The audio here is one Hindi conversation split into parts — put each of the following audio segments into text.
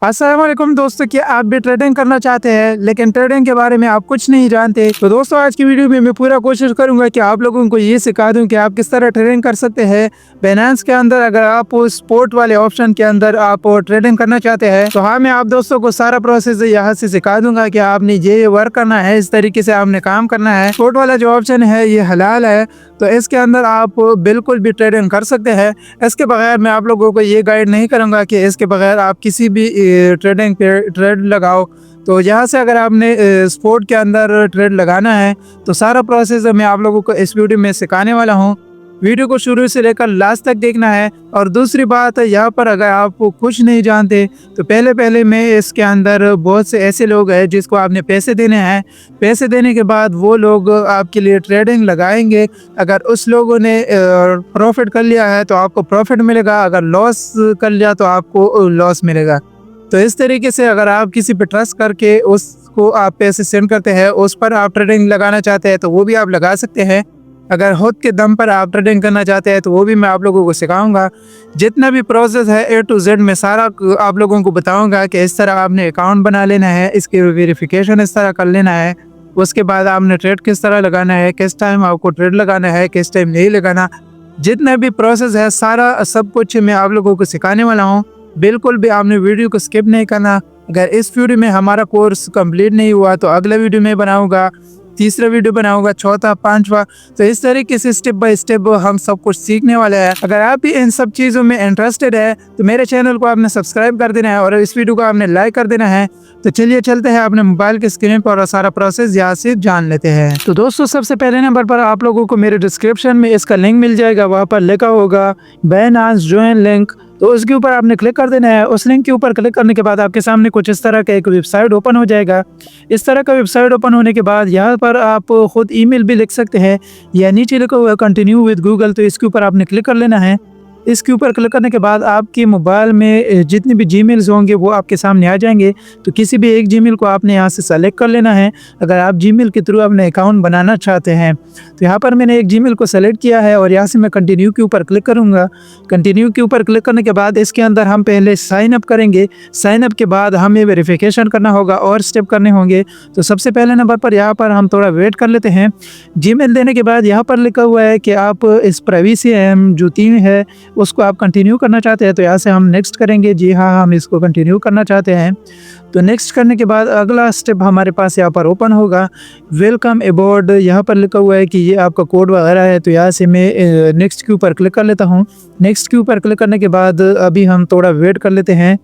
अस्सलाम वालेकुम दोस्तों, क्या आप भी ट्रेडिंग करना चाहते हैं लेकिन ट्रेडिंग के बारे में आप कुछ नहीं जानते? तो दोस्तों आज की वीडियो में मैं पूरा कोशिश करूंगा कि आप लोगों को ये सिखा दूं कि आप किस तरह ट्रेडिंग कर सकते हैं बाइनेंस के अंदर। अगर आप स्पोर्ट वाले ऑप्शन के अंदर आप ट्रेडिंग करना चाहते हैं तो हाँ, मैं आप दोस्तों को सारा प्रोसेस यहाँ से सिखा दूंगा कि आपने ये वर्क करना है, इस तरीके से आपने काम करना है। स्पोर्ट वाला जो ऑप्शन है ये हलाल है, तो इसके अंदर आप बिल्कुल भी ट्रेडिंग कर सकते हैं। इसके बगैर मैं आप लोगों को ये गाइड नहीं करूंगा कि इसके बगैर आप किसी भी ट्रेडिंग पे ट्रेड लगाओ। तो यहाँ से अगर आपने स्पोर्ट के अंदर ट्रेड लगाना है तो सारा प्रोसेस मैं आप लोगों को इस वीडियो में सिखाने वाला हूँ। वीडियो को शुरू से लेकर लास्ट तक देखना है। और दूसरी बात है, यहाँ पर अगर आप कुछ नहीं जानते तो पहले मैं इसके अंदर बहुत से ऐसे लोग हैं जिसको आपने पैसे देने हैं। पैसे देने के बाद वो लोग आपके लिए ट्रेडिंग लगाएंगे। अगर उस लोगों ने प्रॉफिट कर लिया है तो आपको प्रॉफिट मिलेगा, अगर लॉस कर लिया तो आपको लॉस मिलेगा। तो इस तरीके से अगर आप किसी पे ट्रस्ट करके उसको आप पैसे सेंड करते हैं, उस पर आप ट्रेडिंग लगाना चाहते हैं तो वो भी आप लगा सकते हैं। अगर खुद के दम पर आप ट्रेडिंग करना चाहते हैं तो वो भी मैं आप लोगों को सिखाऊंगा। जितना भी प्रोसेस है A to Z मैं सारा आप लोगों को बताऊंगा कि इस तरह आपने अकाउंट बना लेना है, इसकी वेरिफिकेशन इस तरह कर लेना है, उसके बाद आपने ट्रेड किस तरह लगाना है, किस टाइम आपको ट्रेड लगाना है, किस टाइम नहीं लगाना। जितना भी प्रोसेस है सारा सब कुछ मैं आप लोगों को सिखाने वाला हूँ। बिल्कुल भी आपने वीडियो को स्किप नहीं करना। अगर इस वीडियो में हमारा कोर्स कंप्लीट नहीं हुआ तो अगला वीडियो में बनाऊंगा, तीसरा वीडियो बनाऊंगा, चौथा, पांचवा। तो इस तरीके से स्टेप बाय स्टेप हम सब कुछ सीखने वाले हैं। अगर आप भी इन सब चीज़ों में इंटरेस्टेड है तो मेरे चैनल को आपने सब्सक्राइब कर देना है और इस वीडियो को आपने लाइक कर देना है। तो चलिए चलते हैं अपने मोबाइल के स्क्रीन पर और सारा प्रोसेस यहाँ से जान लेते हैं। तो दोस्तों सबसे पहले नंबर पर आप लोगों को मेरे डिस्क्रिप्शन में इसका लिंक मिल जाएगा, वहाँ पर लिखा होगा बाइनेंस ज्वाइन लिंक। तो उसके ऊपर आपने क्लिक कर देना है। उस लिंक के ऊपर क्लिक करने के बाद आपके सामने कुछ इस तरह का एक वेबसाइट ओपन हो जाएगा। इस तरह का वेबसाइट ओपन होने के बाद यहाँ पर आप खुद ईमेल भी लिख सकते हैं या नीचे लिखा हुआ कंटिन्यू विद गूगल, तो इसके ऊपर आपने क्लिक कर लेना है। इसके ऊपर क्लिक करने के बाद आपके मोबाइल में जितने भी जीमेल्स होंगे वो आपके सामने आ जाएंगे। तो किसी भी एक जीमेल को आपने यहाँ से सेलेक्ट कर लेना है अगर आप जीमेल के थ्रू अपने अकाउंट बनाना चाहते हैं। तो यहाँ पर मैंने एक जीमेल को सेलेक्ट किया है और यहाँ से मैं कंटिन्यू के ऊपर क्लिक करूँगा। कंटिन्यू के ऊपर क्लिक करने के बाद इसके अंदर हम पहले साइन अप करेंगे। साइन अप के बाद हमें वेरिफिकेशन करना होगा और स्टेप करने होंगे। तो सबसे पहले नंबर पर यहाँ पर हम थोड़ा वेट कर लेते हैं। जीमेल देने के बाद यहाँ पर लिखा हुआ है कि आप इस प्राइवेसी जो 3 है उसको आप कंटिन्यू करना चाहते हैं, तो यहाँ से हम नेक्स्ट करेंगे। जी हाँ, हम इसको कंटिन्यू करना चाहते हैं। तो नेक्स्ट करने के बाद अगला स्टेप हमारे पास यहाँ पर ओपन होगा, वेलकम अबॉर्ड। यहाँ पर लिखा हुआ है कि ये आपका कोड वगैरह है। तो यहाँ से मैं नेक्स्ट के ऊपर क्लिक कर लेता हूँ। नेक्स्ट के ऊपर क्लिक करने के बाद अभी हम थोड़ा वेट कर लेते हैं।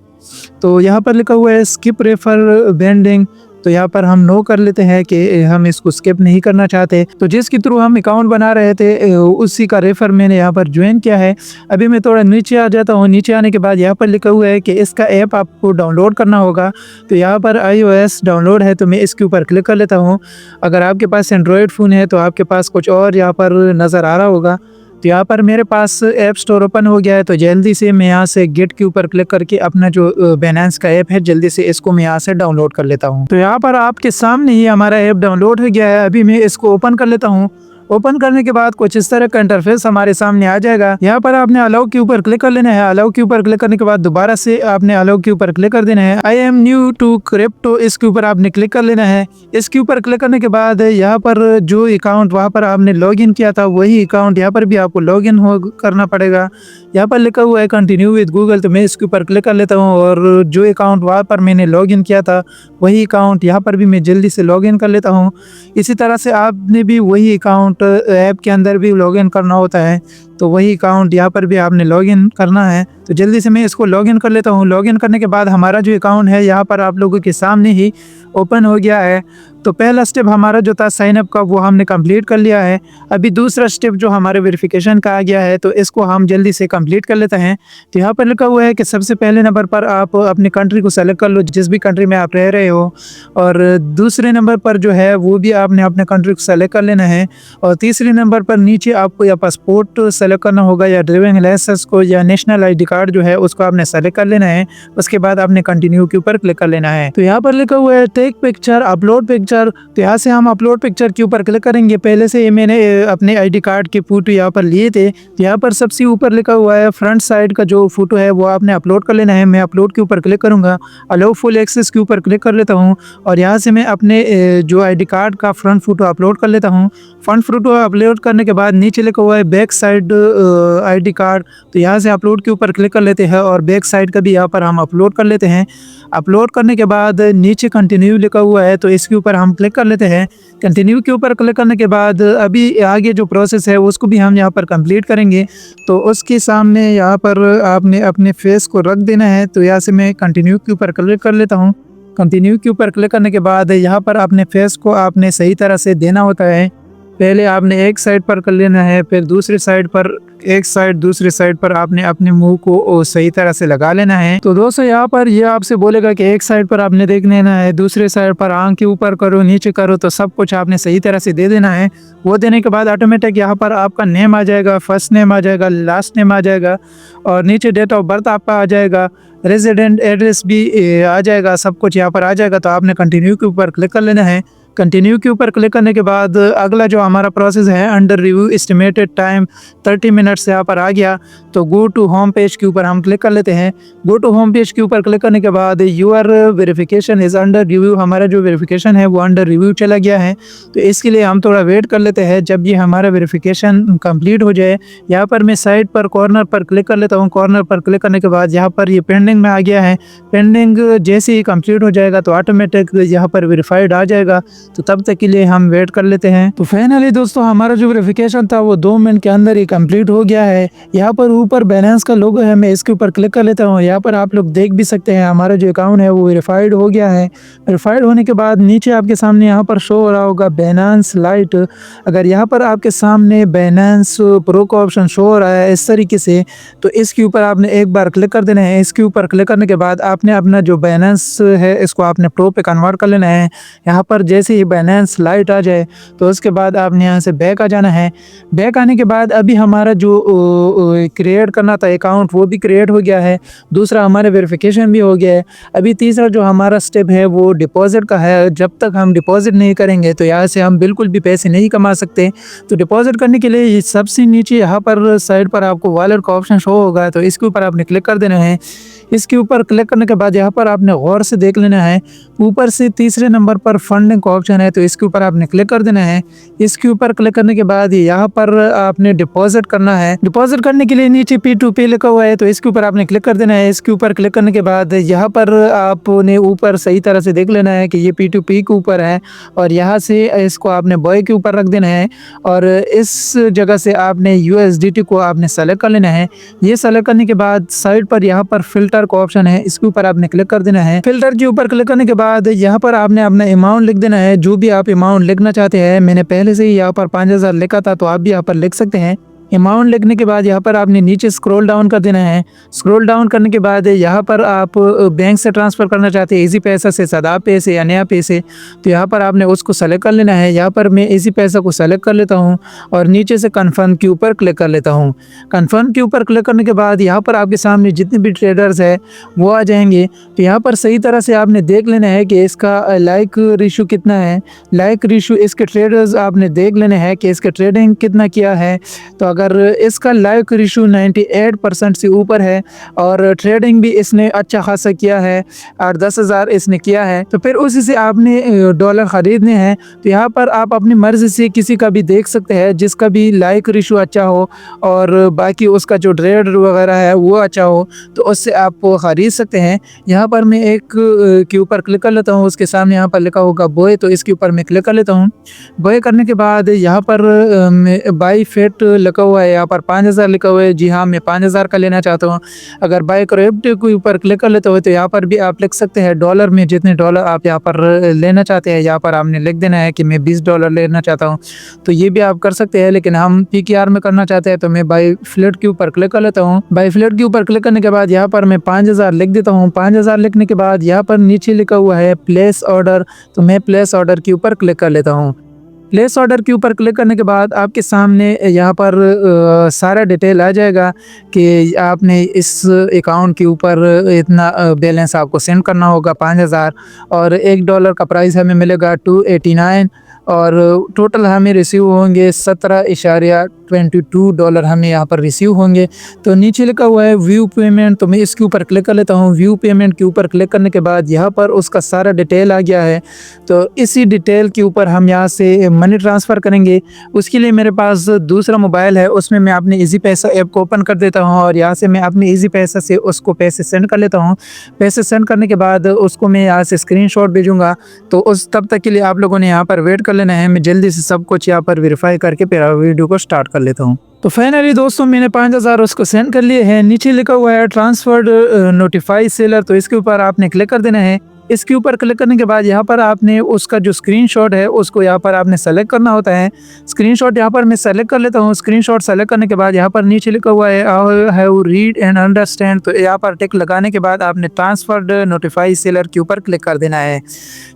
तो यहाँ पर लिखा हुआ है स्किप रेफर बेंडिंग, तो यहाँ पर हम नो कर लेते हैं कि हम इसको स्किप नहीं करना चाहते। तो जिसके थ्रू हम अकाउंट बना रहे थे उसी का रेफर मैंने यहाँ पर ज्वाइन किया है। अभी मैं थोड़ा नीचे आ जाता हूँ। नीचे आने के बाद यहाँ पर लिखा हुआ है कि इसका ऐप आपको डाउनलोड करना होगा। तो यहाँ पर iOS डाउनलोड है, तो मैं इसके ऊपर क्लिक कर लेता हूँ। अगर आपके पास एंड्रॉयड फ़ोन है तो आपके पास कुछ और यहाँ पर नज़र आ रहा होगा। तो यहाँ पर मेरे पास ऐप स्टोर ओपन हो गया है। तो जल्दी से मैं यहाँ से गेट के ऊपर क्लिक करके अपना जो बाइनेंस का ऐप है जल्दी से इसको मैं यहाँ से डाउनलोड कर लेता हूँ। तो यहाँ पर आपके सामने ही हमारा ऐप डाउनलोड हो गया है। अभी मैं इसको ओपन कर लेता हूँ। ओपन करने के बाद कुछ इस तरह का इंटरफेस हमारे सामने आ जाएगा। यहाँ पर आपने अलाउ के ऊपर क्लिक कर लेना है। अलाउ के ऊपर क्लिक करने के बाद दोबारा से आपने अलाउ के ऊपर क्लिक कर देना है। I am new to crypto, इसके ऊपर आपने क्लिक कर लेना है। इसके ऊपर क्लिक करने के बाद यहाँ पर जो अकाउंट वहाँ पर आपने लॉगिन किया था वही अकाउंट यहाँ पर भी आपको लॉगिन करना पड़ेगा। यहाँ पर लिखा हुआ है कंटिन्यू विद गूगल, तो मैं इसके ऊपर क्लिक कर लेता हूँ और जो अकाउंट वहाँ पर मैंने लॉगिन किया था वही अकाउंट यहाँ पर भी मैं जल्दी से लॉगिन कर लेता हूँ। इसी तरह से आपने भी वही अकाउंट ऐप के अंदर भी लॉगिन करना होता है, तो वही अकाउंट यहाँ पर भी आपने लॉगिन करना है। तो जल्दी से मैं इसको लॉगिन कर लेता हूँ। लॉगिन करने के बाद हमारा जो अकाउंट है यहाँ पर आप लोगों के सामने ही ओपन हो गया है। तो पहला स्टेप हमारा जो था साइन अप का वो हमने कंप्लीट कर लिया है। अभी दूसरा स्टेप जो हमारे वेरिफिकेशन का आ गया है तो इसको हम जल्दी से कंप्लीट कर लेते हैं। तो यहाँ पर लिखा हुआ है कि सबसे पहले नंबर पर आप अपनी कंट्री को सेलेक्ट कर लो, जिस भी कंट्री में आप रह रहे हो। और दूसरे नंबर पर जो है वो भी आपने अपने कंट्री को सेलेक्ट कर लेना है। और तीसरे नंबर पर नीचे आपको या पासपोर्ट सेलेक्ट करना होगा या ड्राइविंग लाइसेंस को या नेशनल आईडी कार्ड जो है उसको आपने सेलेक्ट कर लेना है। उसके बाद आपने कंटिन्यू के ऊपर क्लिक कर लेना है। तो यहाँ पर लिखा हुआ है टेक पिक्चर, अपलोड पिक्चर। तो यहाँ से हम अपलोड पिक्चर के ऊपर क्लिक करेंगे। पहले से मैंने अपने आईडी कार्ड के फोटो यहाँ पर लिए थे। तो यहाँ पर सबसे ऊपर लिखा हुआ है फ्रंट साइड का जो फोटो है वो आपने अपलोड कर लेना है। मैं अपलोड के ऊपर क्लिक करूंगा, अलाउ फुल एक्सेस के ऊपर क्लिक कर लेता हूँ और यहाँ से मैं अपने जो आईडी कार्ड का फ्रंट फोटो अपलोड कर लेता हूँ। फ्रंट फोटो अपलोड करने के बाद नीचे लिखा हुआ है बैक साइड आईडी कार्ड। तो यहाँ से अपलोड के ऊपर क्लिक कर लेते हैं और बैक साइड का भी यहाँ पर हम अपलोड कर लेते हैं। अपलोड करने के बाद नीचे कंटिन्यू लिखा हुआ है तो इसके ऊपर हम क्लिक कर लेते हैं। कंटिन्यू के ऊपर क्लिक करने के बाद अभी आगे जो प्रोसेस है उसको भी हम यहाँ पर कंप्लीट करेंगे। तो उसके सामने यहाँ पर आपने अपने फेस को रख देना है। तो यहाँ से मैं कंटिन्यू के ऊपर क्लिक कर लेता हूँ। कंटिन्यू के ऊपर क्लिक करने के बाद यहाँ पर अपने फेस को आपने सही तरह से देना होता है। पहले आपने एक साइड पर कर लेना है, फिर दूसरी साइड पर एक साइड, दूसरी साइड पर आपने अपने मुंह को सही तरह से लगा लेना है। तो दोस्तों यहाँ पर ये आपसे बोलेगा कि एक साइड पर आपने देख लेना है, दूसरे साइड पर आंख के ऊपर करो, नीचे करो, तो सब कुछ आपने सही तरह से दे देना है। वो देने के बाद ऑटोमेटिक यहाँ पर आपका नेम आ जाएगा, फर्स्ट नेम आ जाएगा, लास्ट नेम आ जाएगा और नीचे डेट ऑफ बर्थ आपका आ जाएगा, रेजिडेंट एड्रेस भी आ जाएगा, सब कुछ यहाँ पर आ जाएगा। तो आपने कंटिन्यू के ऊपर क्लिक कर लेना है। कंटिन्यू के ऊपर क्लिक करने के बाद अगला जो हमारा प्रोसेस है under review, estimated time 30 minutes यहाँ पर आ गया। तो गो टू होम पेज के ऊपर हम क्लिक कर लेते हैं। गो टू होम पेज के ऊपर क्लिक करने के बाद your verification is under review, हमारा जो वेरिफिकेशन है वो अंडर रिव्यू चला गया है। तो इसके लिए हम थोड़ा वेट कर लेते हैं जब ये हमारा वेरिफिकेशन कंप्लीट हो जाए। यहाँ पर मैं साइड पर कॉर्नर पर क्लिक कर लेता हूँ। कॉर्नर पर क्लिक करने के बाद यहाँ पर ये पेंडिंग में आ गया है। पेंडिंग जैसे ही कंप्लीट हो जाएगा तो ऑटोमेटिक यहाँ पर वेरीफाइड आ जाएगा। तो तब तक के लिए हम वेट कर लेते हैं। तो फाइनली दोस्तों हमारा जो वेरिफिकेशन था वो 2 मिनट के अंदर ही कंप्लीट हो गया है। यहाँ पर ऊपर बैलेंस का लोगो है, मैं इसके ऊपर क्लिक कर लेता हूँ। यहाँ पर आप लोग देख भी सकते हैं हमारा जो अकाउंट है वो वेरीफाइड हो गया है। वेरीफाइड होने के बाद नीचे आपके सामने यहाँ पर शो हो रहा होगा बाइनेंस लाइट। अगर यहाँ पर आपके सामने बाइनेंस प्रो का ऑप्शन शो हो रहा है इस तरीके से, तो इसके ऊपर आपने एक बार क्लिक कर देना है। इसके ऊपर क्लिक करने के बाद आपने अपना जो बाइनेंस है इसको आपने प्रो पे कन्वर्ट कर लेना है। यहाँ पर जैसे ही बाइनेंस लाइट आ जाए तो उसके बाद आपने यहाँ से बैक आ जाना है। बैक आने के बाद अभी हमारा जो क्रिएट करना था अकाउंट वो भी क्रिएट हो गया है। दूसरा हमारा वेरिफिकेशन भी हो गया है। अभी तीसरा जो हमारा स्टेप है वो डिपॉजिट का है। जब तक हम डिपॉजिट नहीं करेंगे तो यहाँ से हम बिल्कुल भी पैसे नहीं कमा सकते। तो डिपॉजिट करने के लिए सबसे नीचे यहाँ पर साइड पर आपको वॉलेट का ऑप्शन शो होगा, तो इसके ऊपर आपने क्लिक कर देना है। इसके ऊपर क्लिक करने के बाद यहाँ पर आपने गौर से देख लेना है, ऊपर से तीसरे नंबर पर फंडिंग का ऑप्शन है, तो इसके ऊपर आपने क्लिक कर देना है। इसके ऊपर क्लिक करने के बाद यहाँ पर आपने डिपॉजिट करना है। डिपॉजिट करने के लिए नीचे P2P लिखा हुआ है, तो इसके ऊपर आपने क्लिक कर देना है। इसके ऊपर क्लिक करने के बाद यहाँ पर आपने ऊपर सही तरह से देख लेना है कि ये P2P के ऊपर है और यहाँ से इसको आपने बॉय के ऊपर रख देना है और इस जगह से आपने USDT को आपने सेलेक्ट कर लेना है। ये सेलेक्ट करने के बाद साइड पर यहाँ पर फिल्टर का ऑप्शन है, इसके ऊपर आपने क्लिक कर देना है। फिल्टर के ऊपर क्लिक करने के बाद यहाँ पर आपने अपना अमाउंट लिख देना है, जो भी आप अमाउंट लिखना चाहते हैं। मैंने पहले से ही यहाँ पर 5000 लिखा था, तो आप भी यहाँ पर लिख सकते हैं। अमाउंट लिखने के बाद यहाँ पर आपने नीचे स्क्रॉल डाउन कर देना है। स्क्रॉल डाउन करने के बाद यहाँ पर आप बैंक से ट्रांसफ़र करना चाहते हैं, इजी पैसा से, सादा पे से या नया पे से, तो यहाँ पर आपने उसको सेलेक्ट कर लेना है। यहाँ पर मैं इजी पैसा को सेलेक्ट कर लेता हूँ और नीचे से कन्फर्म के ऊपर क्लिक कर लेता हूँ। कन्फर्म के ऊपर क्लिक करने के बाद यहाँ पर आपके सामने जितने भी ट्रेडर्स है वो आ जाएंगे। तो यहाँ पर सही तरह से आपने देख लेना है कि इसका लाइक रेशो कितना है। लाइक रेशो इसके ट्रेडर्स आपने देख लेना है कि इसका ट्रेडिंग कितना किया है। तो अगर इसका लाइक रेशो 98% से ऊपर है और ट्रेडिंग भी इसने अच्छा खासा किया है और 10,000 इसने किया है, तो फिर उसी से आपने डॉलर ख़रीदने हैं। तो यहाँ पर आप अपनी मर्ज़ी से किसी का भी देख सकते हैं जिसका भी लाइक रेशो अच्छा हो और बाकी उसका जो ट्रेड वगैरह है वो अच्छा हो, तो उससे आप ख़रीद सकते हैं। यहाँ पर मैं एक के ऊपर क्लिक कर लेता हूँ, उसके सामने यहाँ पर लिखा होगा बॉय, तो इसके ऊपर मैं क्लिक कर लेता हूँ। बॉय करने के बाद यहाँ पर बाई फेट लिखा हुआ है, यहाँ पर 5000 लिखा हुआ है। जी हाँ, मैं 5000 का लेना चाहता हूँ। अगर बाई क्रिप्टो के ऊपर क्लिक कर लेते हो तो यहाँ पर भी आप लिख सकते हैं डॉलर में, जितने डॉलर आप यहाँ पर लेना चाहते हैं यहाँ पर आपने लिख देना है कि मैं $20 लेना चाहता हूँ, तो ये भी आप कर सकते हैं। लेकिन हम PKR में करना चाहते हैं तो मैं बाई फ्लेट के ऊपर क्लिक कर लेता हूँ। बाई फ्लेट के ऊपर क्लिक करने के बाद यहाँ पर मैं 5000 लिख देता हूँ। 5000 लिखने के बाद यहाँ पर नीचे लिखा हुआ है प्लेस ऑर्डर, तो मैं प्लेस ऑर्डर के ऊपर क्लिक कर लेता हूँ। प्लेस ऑर्डर के ऊपर क्लिक करने के बाद आपके सामने यहाँ पर सारा डिटेल आ जाएगा कि आपने इस अकाउंट के ऊपर इतना बैलेंस आपको सेंड करना होगा 5000 और $1 का प्राइस हमें मिलेगा 289 और टोटल हमें रिसीव होंगे $17.22 हमें यहाँ पर रिसीव होंगे। तो नीचे लिखा हुआ है व्यू पेमेंट, तो मैं इसके ऊपर क्लिक कर लेता हूँ। व्यू पेमेंट के ऊपर क्लिक करने के बाद यहाँ पर उसका सारा डिटेल आ गया है। तो इसी डिटेल के ऊपर हम यहाँ से मनी ट्रांसफ़र करेंगे। उसके लिए मेरे पास दूसरा मोबाइल है, उसमें मैं अपने ईजी पैसा ऐप को ओपन कर देता हूँ और यहाँ से मैं अपने ईजी पैसा से उसको पैसे सेंड कर लेता हूँ। पैसे सेंड करने के बाद उसको मैं यहाँ से स्क्रीनशॉट भेजूँगा। तो उस तब तक के लिए आप लोगों ने यहाँ पर वेट कर लेना है। मैं जल्दी से सब कुछ यहाँ पर वेरीफाई करके फिर वीडियो को स्टार्ट कर लेता हूँ। तो फाइनली दोस्तों मैंने 5000 उसको सेंड कर लिए हैं। नीचे लिखा हुआ है ट्रांसफर्ड नोटिफाई सेलर, तो इसके ऊपर आपने क्लिक कर देना है। इसके ऊपर क्लिक करने के बाद यहाँ पर आपने उसका जो स्क्रीनशॉट है उसको यहाँ पर आपने सेलेक्ट करना होता है। स्क्रीनशॉट यहाँ पर मैं सेलेक्ट कर लेता हूँ। स्क्रीनशॉट सेलेक्ट करने के बाद यहाँ पर नीचे लिखा हुआ है I have read and understand, तो यहाँ पर टिक लगाने के बाद आपने ट्रांसफर्ड नोटिफाई सेलर के ऊपर क्लिक कर देना है।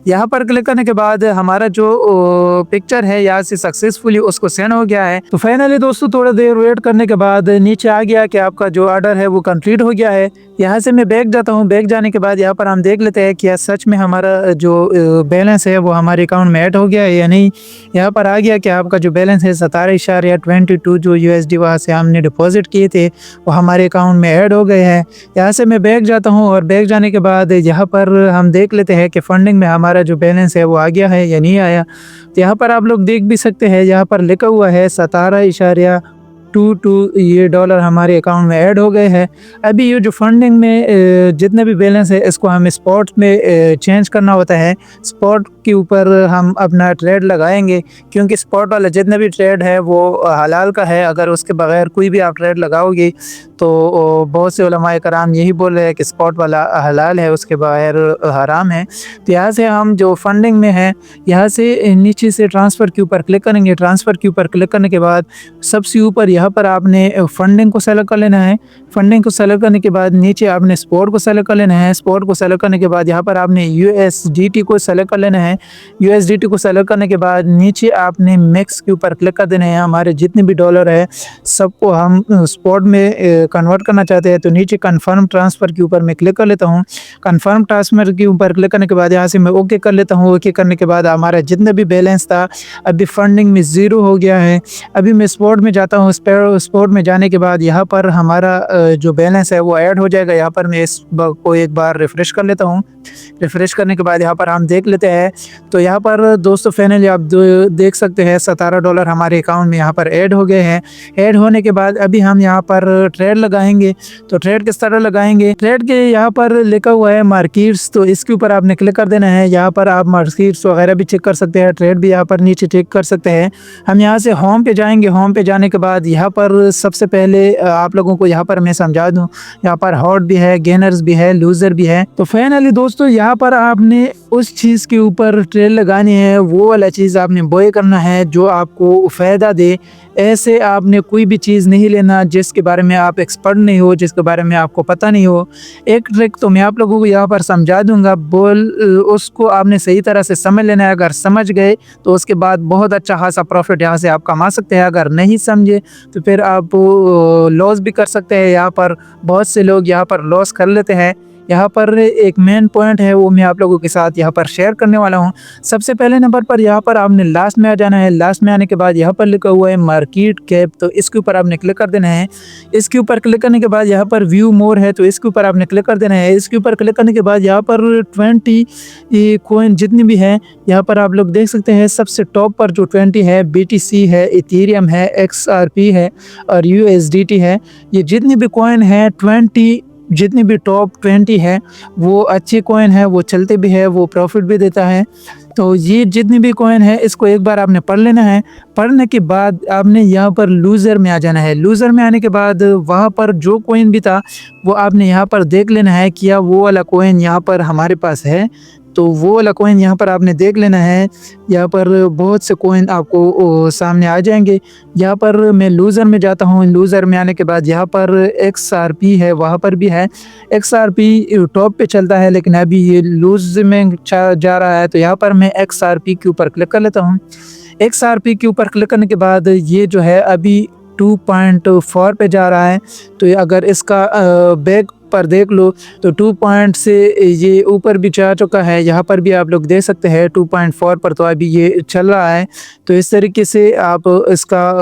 यहाँ पर क्लिक करने के बाद हमारा जो पिक्चर है यहाँ से सक्सेसफुली उसको सेंड हो गया है। तो फाइनली दोस्तों थोड़ा देर वेट करने के बाद नीचे आ गया कि आपका जो ऑर्डर है वो कंप्लीट हो गया है। यहाँ से मैं बैक जाता हूँ। बैक जाने के बाद यहाँ पर हम देख लेते हैं कि सच में हमारा जो बैलेंस है वो हमारे अकाउंट में ऐड हो गया है या नहीं। यहाँ पर आ गया कि आपका जो बैलेंस है 17.22 जो USD वहाँ से हमने डिपॉजिट किए थे वो हमारे अकाउंट में ऐड हो गए हैं। यहाँ से मैं बैक जाता हूँ और बैक जाने के बाद यहाँ पर हम देख लेते हैं कि फंडिंग में हमारा जो बैलेंस है वो आ गया है या नहीं आया। तो यहाँ पर आप लोग देख भी सकते हैं, यहाँ पर लिखा हुआ है 17.22 ये डॉलर हमारे अकाउंट में ऐड हो गए हैं। अभी ये जो फंडिंग में जितने भी बैलेंस है इसको हमें स्पॉट में चेंज करना होता है। स्पॉट के ऊपर हम अपना ट्रेड लगाएंगे क्योंकि स्पॉट वाला जितने भी ट्रेड है वो हलाल का है। अगर उसके बगैर कोई भी आप ट्रेड लगाओगे तो बहुत से उलमाए कराम यही बोल रहे हैं कि स्पॉट वाला हलाल है, उसके बगैर हराम है। तो यहाँ से हम जो फंडिंग में है यहाँ से नीचे से ट्रांसफ़र के ऊपर क्लिक करेंगे। ट्रांसफ़र के ऊपर क्लिक करने के बाद सबसे ऊपर यहाँ पर आपने फंडिंग को सेलेक्ट कर लेना है। फंडिंग को सेलेक्ट करने के बाद नीचे आपने स्पॉट को सेलेक्ट कर लेना है। स्पॉट को सेलेक्ट करने के बाद यहाँ पर आपने USDT को सेलेक्ट कर लेना है। USDT को सेलेक्ट करने के बाद नीचे आपने मिक्स के ऊपर क्लिक कर देना है। हमारे जितने भी डॉलर है सबको हम स्पॉट में कन्वर्ट करना चाहते हैं। तो नीचे कन्फर्म ट्रांसफ़र के ऊपर मैं क्लिक कर लेता हूँ। कन्फर्म ट्रांसफ़र के ऊपर क्लिक करने के बाद यहाँ से मैं ओके कर लेता हूँ। ओके करने के बाद हमारा जितना भी बैलेंस था अभी फंडिंग में 0 हो गया है। अभी मैं स्पॉट में जाता हूँ। स्पॉट में जाने के बाद यहाँ पर हमारा जो बैलेंस है वो ऐड हो जाएगा। यहाँ पर मैं इस को एक बार रिफ़्रेश कर लेता हूँ। रिफ़्रेश करने के बाद यहाँ पर हम देख लेते हैं तो यहाँ पर दोस्तों फाइनली आप देख सकते हैं $17 हमारे अकाउंट में यहाँ पर ऐड हो गए हैं। ऐड होने के बाद अभी हम यहाँ पर ट्रेड लगाएंगे। तो ट्रेड किस तरह लगाएंगे, ट्रेड के यहाँ पर लिखा हुआ है मार्केट्स, तो इसके ऊपर आपने क्लिक कर देना है। यहाँ पर आप मार्केट्स वगैरह भी चेक कर सकते हैं, ट्रेड भी यहाँ पर नीचे चेक कर सकते हैं। हम यहाँ से होम पे जाएंगे। होम पे जाने के बाद यहाँ पर सबसे पहले आप लोगों को यहाँ पर मैं समझा दूँ, यहाँ पर हॉट भी है, गेनर्स भी है, लूज़र भी है। तो फाइनली दोस्तों यहाँ पर आपने उस चीज़ के ऊपर ट्रेड लगानी है, वो वाला चीज़ आपने बाय करना है जो आपको फ़ायदा दे। ऐसे आपने कोई भी चीज़ नहीं लेना जिसके बारे में आप एक्सपर्ट नहीं हो, जिसके बारे में आपको पता नहीं हो। एक ट्रिक तो मैं आप लोगों को यहाँ पर समझा दूंगा, उसको आपने सही तरह से समझ लेना है। अगर समझ गए तो उसके बाद बहुत अच्छा खासा प्रॉफिट यहाँ से आप कमा सकते हैं। अगर नहीं समझे तो फिर आप लॉस भी कर सकते हैं। यहाँ पर बहुत से लोग यहाँ पर लॉस कर लेते हैं। यहाँ पर एक मेन पॉइंट है वो मैं आप लोगों के साथ यहाँ पर शेयर करने वाला हूँ। सबसे पहले नंबर पर यहाँ पर आपने लास्ट में आ जाना है। लास्ट में आने के बाद यहाँ पर लिखा हुआ है मार्केट कैप, तो इसके ऊपर आपने क्लिक कर देना है। इसके ऊपर क्लिक करने के बाद यहाँ पर व्यू मोर है, तो इसके ऊपर आपने क्लिक कर देना है। इसके ऊपर क्लिक करने के बाद यहाँ पर 20 कॉइन जितनी भी हैं यहाँ पर आप लोग देख सकते हैं। सबसे टॉप पर जो 20 है BTC है, इथेरियम है, XRP है और USDT है। ये जितनी भी कॉइन है 20 जितनी भी टॉप 20 है वो अच्छी कॉइन है, वो चलते भी है, वो प्रॉफिट भी देता है। तो ये जितनी भी कॉइन है इसको एक बार आपने पढ़ लेना है। पढ़ने के बाद आपने यहाँ पर लूज़र में आ जाना है। लूज़र में आने के बाद वहाँ पर जो कॉइन भी था वो आपने यहाँ पर देख लेना है कि वो वाला कॉइन यहाँ पर हमारे पास है। तो वो वाला कॉइन यहाँ पर आपने देख लेना है। यहाँ पर बहुत से कॉइन आपको सामने आ जाएंगे। यहाँ पर मैं लूज़र में जाता हूँ। लूज़र में आने के बाद यहाँ पर XRP है, वहाँ पर भी है। XRP टॉप पे चलता है लेकिन अभी ये लूज़ में जा रहा है, तो यहाँ पर मैं XRP के ऊपर क्लिक कर लेता हूँ। XRP के ऊपर क्लिक करने के बाद ये जो है अभी 2.4 पे जा रहा है। तो ये अगर इसका बैक पर देख लो तो 2 पॉइंट से ये ऊपर भी जा चुका है। यहाँ पर भी आप लोग देख सकते हैं 2.4 पर तो अभी ये चल रहा है। तो इस तरीके से आप इसका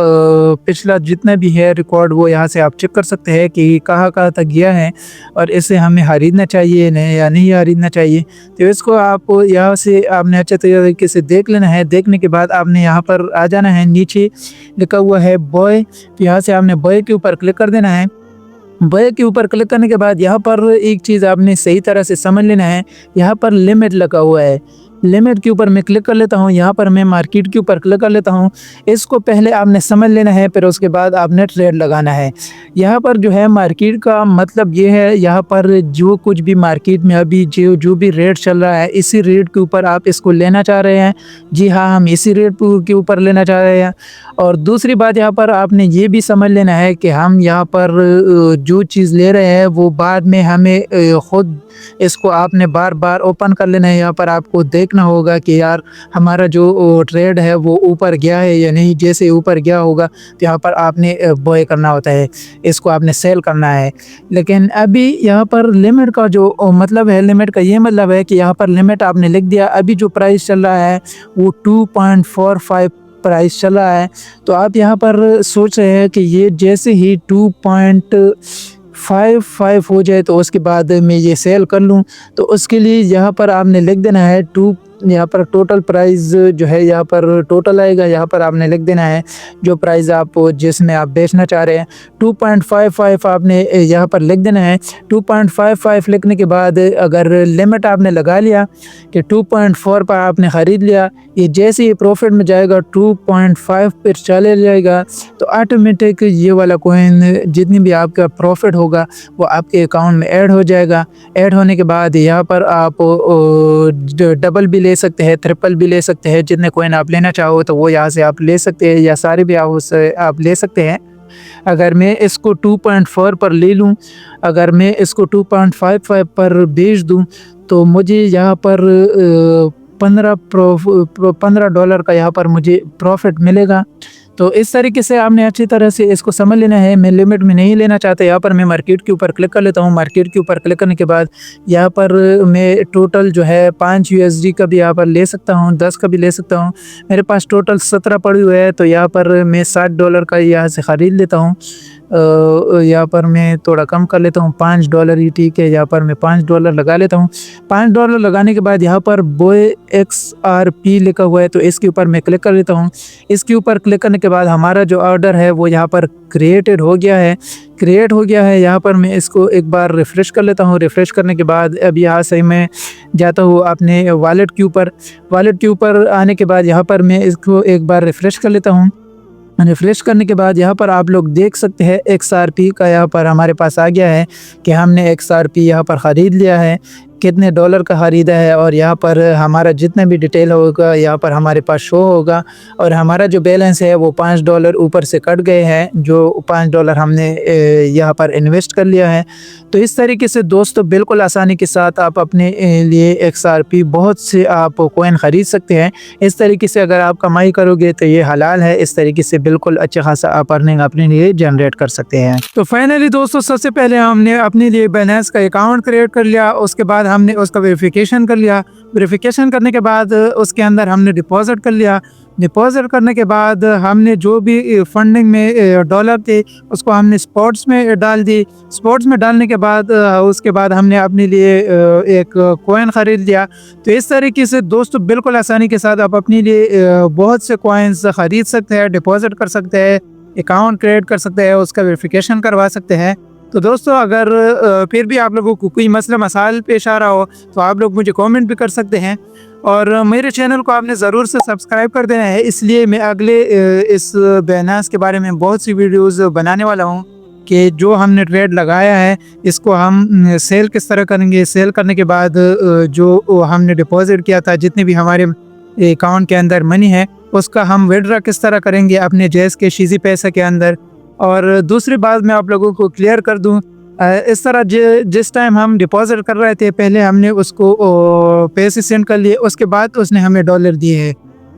पिछला जितना भी है रिकॉर्ड वो यहाँ से आप चेक कर सकते हैं कि कहाँ कहाँ तक गया है और इसे हमें खरीदना चाहिए या नहीं खरीदना चाहिए। तो इसको आप यहाँ से आपने अच्छे तरीके से देख लेना है। देखने के बाद आपने यहाँ पर आ जाना है, नीचे लिखा हुआ है बॉय, तो यहाँ से आपने बॉय के ऊपर क्लिक कर देना है। बॉय के ऊपर क्लिक करने के बाद यहाँ पर एक चीज़ आपने सही तरह से समझ लेना है, यहाँ पर लिमिट लगा हुआ है। लिमिट के ऊपर मैं क्लिक कर लेता हूँ। यहाँ पर मैं मार्केट के ऊपर क्लिक कर लेता हूँ। इसको पहले आपने समझ लेना है, फिर उसके बाद आपने ट्रेड लगाना है। यहाँ पर जो है मार्केट का मतलब ये है, यहाँ पर जो कुछ भी मार्केट में अभी जो भी रेट चल रहा है इसी रेट के ऊपर आप इसको लेना चाह रहे हैं। जी हाँ, हम इसी रेट के ऊपर लेना चाह रहे हैं। और दूसरी बात यहाँ पर आपने ये भी समझ लेना है कि हम यहाँ पर जो चीज़ ले रहे हैं वो बाद में हमें खुद इसको आपने बार बार ओपन कर लेना है। यहाँ पर आपको देखना होगा कि यार हमारा जो ट्रेड है वो ऊपर गया है या नहीं। जैसे ऊपर गया होगा तो यहाँ पर आपने बाय करना होता है, इसको आपने सेल करना है। लेकिन अभी यहाँ पर लिमिट का जो मतलब है, लिमिट का ये मतलब है कि यहाँ पर लिमिट आपने लिख दिया। अभी जो प्राइस चल रहा है वो 2.45 प्राइस चल रहा है। तो आप यहाँ पर सोच रहे हैं कि ये जैसे ही 2.55 हो जाए तो उसके बाद मैं ये सेल कर लूँ। तो उसके लिए यहाँ पर आपने लिख देना है यहाँ पर टोटल प्राइस जो है, यहाँ पर टोटल आएगा। यहाँ पर आपने लिख देना है जो प्राइस आप जिसमें आप बेचना चाह रहे हैं 2.55 आपने यहाँ पर लिख देना है। 2.55 लिखने के बाद अगर लिमिट आपने लगा लिया कि 2.4 पर आपने ख़रीद लिया, ये जैसे ही प्रॉफिट में जाएगा 2.5 पर चले जाएगा तो ऑटोमेटिक ये वाला कॉइन जितनी भी आपका प्रॉफिट होगा वो आपके अकाउंट में ऐड हो जाएगा। ऐड होने के बाद यहाँ पर आप डबल भी ले सकते हैं, ट्रिपल भी ले सकते हैं। जितने कॉइन आप लेना चाहो तो वो यहाँ से आप ले सकते हैं या सारे भी आप ले सकते हैं। अगर मैं इसको 2.4 पर ले लूँ, अगर मैं इसको 2.55 पर बेच दूँ तो मुझे यहाँ पर $15 का यहाँ पर मुझे प्रॉफिट मिलेगा। तो इस तरीके से आपने अच्छी तरह से इसको समझ लेना है। मैं लिमिट में नहीं लेना चाहता। यहाँ पर मैं मार्केट के ऊपर क्लिक कर लेता हूँ। मार्केट के ऊपर क्लिक करने के बाद यहाँ पर मैं टोटल जो है 5 USD का भी यहाँ पर ले सकता हूँ, 10 का भी ले सकता हूँ। मेरे पास टोटल 17 पड़ी हुई है। तो यहाँ पर मैं $60 का यहाँ से ख़रीद लेता हूँ। यहाँ पर मैं थोड़ा कम कर लेता हूँ, $5 ही ठीक है। यहाँ पर मैं $5 लगा लेता हूँ। $5 लगाने के बाद यहाँ पर बॉय XRP लिखा हुआ है तो इसके ऊपर मैं क्लिक कर लेता हूँ। इसके ऊपर क्लिक करने के बाद हमारा जो ऑर्डर है वो यहाँ पर क्रिएट हो गया है। यहाँ पर मैं इसको एक बार रिफ़्रेश कर लेता हूँ। रिफ़्रेश करने के बाद अब यहाँ से मैं जाता हूँ अपने वॉलेट के ऊपर आने के बाद यहाँ पर मैं इसको एक बार रिफ़्रेश कर लेता हूँ। रिफ्रेश करने के बाद यहाँ पर आप लोग देख सकते हैं XRP का यहाँ पर हमारे पास आ गया है कि हमने XRP यहाँ पर ख़रीद लिया है, कितने डॉलर का ख़रीदा है। और यहाँ पर हमारा जितना भी डिटेल होगा यहाँ पर हमारे पास शो होगा। और हमारा जो बैलेंस है वो $5 ऊपर से कट गए हैं, जो $5 हमने यहाँ पर इन्वेस्ट कर लिया है। तो इस तरीके से दोस्तों बिल्कुल आसानी के साथ आप अपने लिए XRP बहुत से आप कॉइन ख़रीद सकते हैं। इस तरीके से अगर आप कमाई करोगे तो ये हलाल है। इस तरीके से बिल्कुल अच्छा खासा आप अर्निंग अपने लिए जनरेट कर सकते हैं। तो फाइनली दोस्तों सबसे पहले हमने अपने लिए बाइनेंस का अकाउंट क्रिएट कर लिया। उसके बाद हमने उसका वेरिफिकेशन कर लिया। वेरिफिकेशन करने के बाद उसके अंदर हमने डिपॉजिट कर लिया। डिपॉजिट करने के बाद हमने जो भी फंडिंग में डॉलर थे उसको हमने स्पॉट्स में डाल दी। स्पॉट्स में डालने के बाद उसके बाद हमने अपने लिए एक कॉइन ख़रीद लिया। तो इस तरीके से दोस्तों बिल्कुल आसानी के साथ आप अपने लिए बहुत से कॉइन्स ख़रीद सकते हैं, डिपॉजिट कर सकते हैं, अकाउंट क्रिएट कर सकते हैं, उसका वेरिफिकेशन करवा सकते हैं। तो दोस्तों अगर फिर भी आप लोगों को कोई मसला मसाइल पेश आ रहा हो तो आप लोग मुझे कमेंट भी कर सकते हैं। और मेरे चैनल को आपने ज़रूर से सब्सक्राइब कर देना है। इसलिए मैं अगले इस बाइनेंस के बारे में बहुत सी वीडियोस बनाने वाला हूं कि जो हमने ट्रेड लगाया है इसको हम सेल किस तरह करेंगे। सेल करने के बाद जो हमने डिपॉजिट किया था, जितने भी हमारे अकाउंट के अंदर मनी है, उसका हम विड्रॉ किस तरह करेंगे अपने जैस के शीज़ी पैसा के अंदर। और दूसरी बात मैं आप लोगों को क्लियर कर दूं, इस तरह जिस टाइम हम डिपॉजिट कर रहे थे पहले हमने उसको पैसे सेंड कर लिए, उसके बाद उसने हमें डॉलर दिए हैं।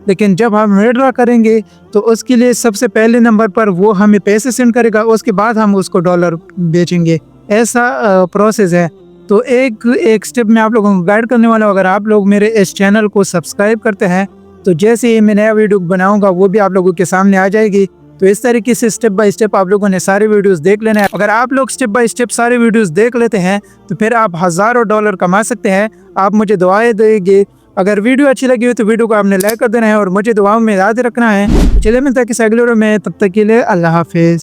लेकिन जब हम विड्रॉ करेंगे तो उसके लिए सबसे पहले नंबर पर वो हमें पैसे सेंड करेगा, उसके बाद हम उसको डॉलर बेचेंगे। ऐसा प्रोसेस है। तो एक स्टेप मैं आप लोगों को गाइड करने वाला हूँ। अगर आप लोग मेरे इस चैनल को सब्सक्राइब करते हैं तो जैसे ही मैं नया वीडियो बनाऊंगा वो भी आप लोगों के सामने आ जाएगी। तो इस तरीके से स्टेप बाय स्टेप आप लोगों ने सारे वीडियोस देख लेना है। अगर आप लोग स्टेप बाय स्टेप सारे वीडियोस देख लेते हैं तो फिर आप हज़ारों डॉलर कमा सकते हैं। आप मुझे दुआएं देंगे। अगर वीडियो अच्छी लगी हो तो वीडियो को आपने लाइक कर देना है और मुझे दुआओं में याद रखना है। चलिए मिलता है किसी अगले वीडियो में, तब तक के लिए अल्लाह हाफिज़।